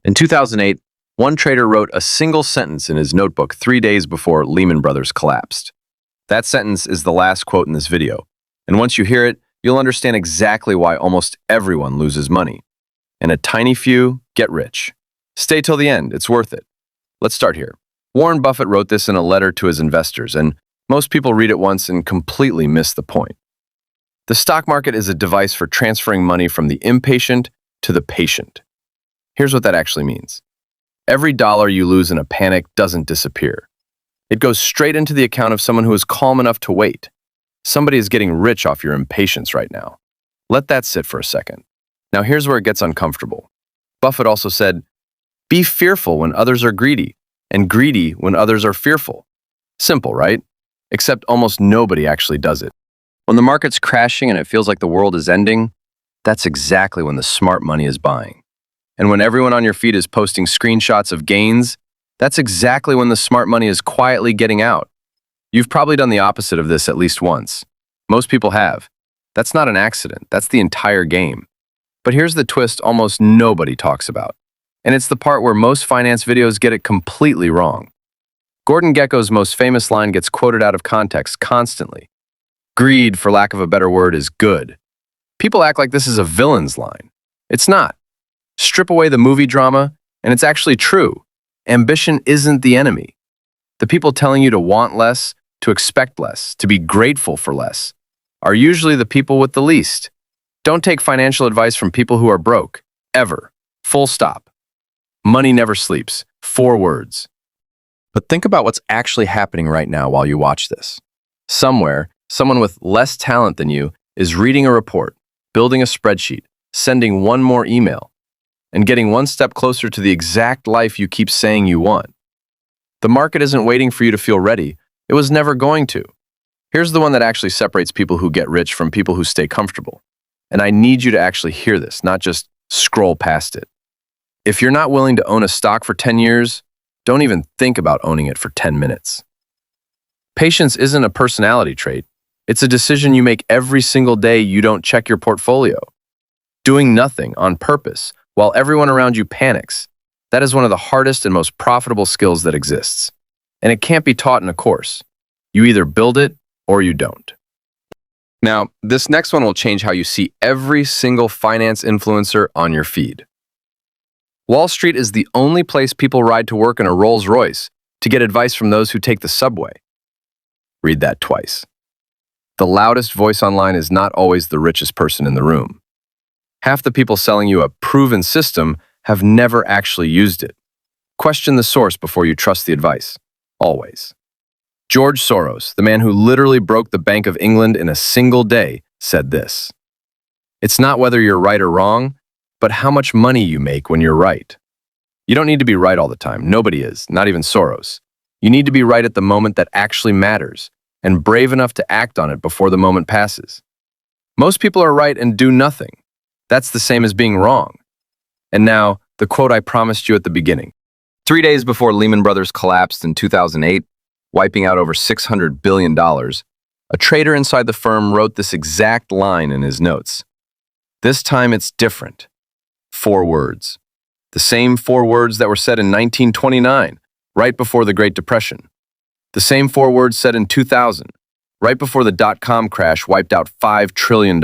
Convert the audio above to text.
In 2008, one trader wrote a single sentence in his notebook 3 days before Lehman Brothers collapsed. That sentence is the last quote in this video, and once you hear it, you'll understand exactly why almost everyone loses money. And a tiny few get rich. Stay till the end, it's worth it. Let's start here. Warren Buffett wrote this in a letter to his investors, and most people read it once and completely miss the point. The stock market is a device for transferring money from the impatient to the patient. Here's what that actually means. Every dollar you lose in a panic doesn't disappear. It goes straight into the account of someone who is calm enough to wait. Somebody is getting rich off your impatience right now. Let that sit for a second. Now here's where it gets uncomfortable. Buffett also said, be fearful when others are greedy, and greedy when others are fearful. Simple, right? Except almost nobody actually does it. When the market's crashing and it feels like the world is ending, that's exactly when the smart money is buying. And when everyone on your feed is posting screenshots of gains, that's exactly when the smart money is quietly getting out. You've probably done the opposite of this at least once. Most people have. That's not an accident, that's the entire game. But here's the twist almost nobody talks about. And it's the part where most finance videos get it completely wrong. Gordon Gekko's most famous line gets quoted out of context constantly. Greed, for lack of a better word, is good. People act like this is a villain's line. It's not. Strip away the movie drama, and it's actually true. Ambition isn't the enemy. The people telling you to want less, to expect less, to be grateful for less, are usually the people with the least. Don't take financial advice from people who are broke, ever. Full stop. Money never sleeps. 4 words. But think about what's actually happening right now while you watch this. Somewhere, someone with less talent than you is reading a report, building a spreadsheet, sending one more email, and getting one step closer to the exact life you keep saying you want. The market isn't waiting for you to feel ready. It was never going to. Here's the one that actually separates people who get rich from people who stay comfortable. And I need you to actually hear this, not just scroll past it. If you're not willing to own a stock for 10 years, don't even think about owning it for 10 minutes. Patience isn't a personality trait. It's a decision you make every single day you don't check your portfolio. Doing nothing on purpose while everyone around you panics. That is one of the hardest and most profitable skills that exists. And it can't be taught in a course. You either build it or you don't. Now, this next one will change how you see every single finance influencer on your feed. Wall Street is the only place people ride to work in a Rolls-Royce to get advice from those who take the subway. Read that twice. The loudest voice online is not always the richest person in the room. Half the people selling you a proven system have never actually used it. Question the source before you trust the advice. Always. George Soros, the man who literally broke the Bank of England in a single day, said this. It's not whether you're right or wrong, but how much money you make when you're right. You don't need to be right all the time. Nobody is, not even Soros. You need to be right at the moment that actually matters, and brave enough to act on it before the moment passes. Most people are right and do nothing. That's the same as being wrong. And now, the quote I promised you at the beginning. 3 days before Lehman Brothers collapsed in 2008, wiping out over $600 billion, a trader inside the firm wrote this exact line in his notes. This time it's different. 4 words. The same 4 words that were said in 1929, right before the Great Depression. The same 4 words said in 2000, right before the dot-com crash wiped out $5 trillion.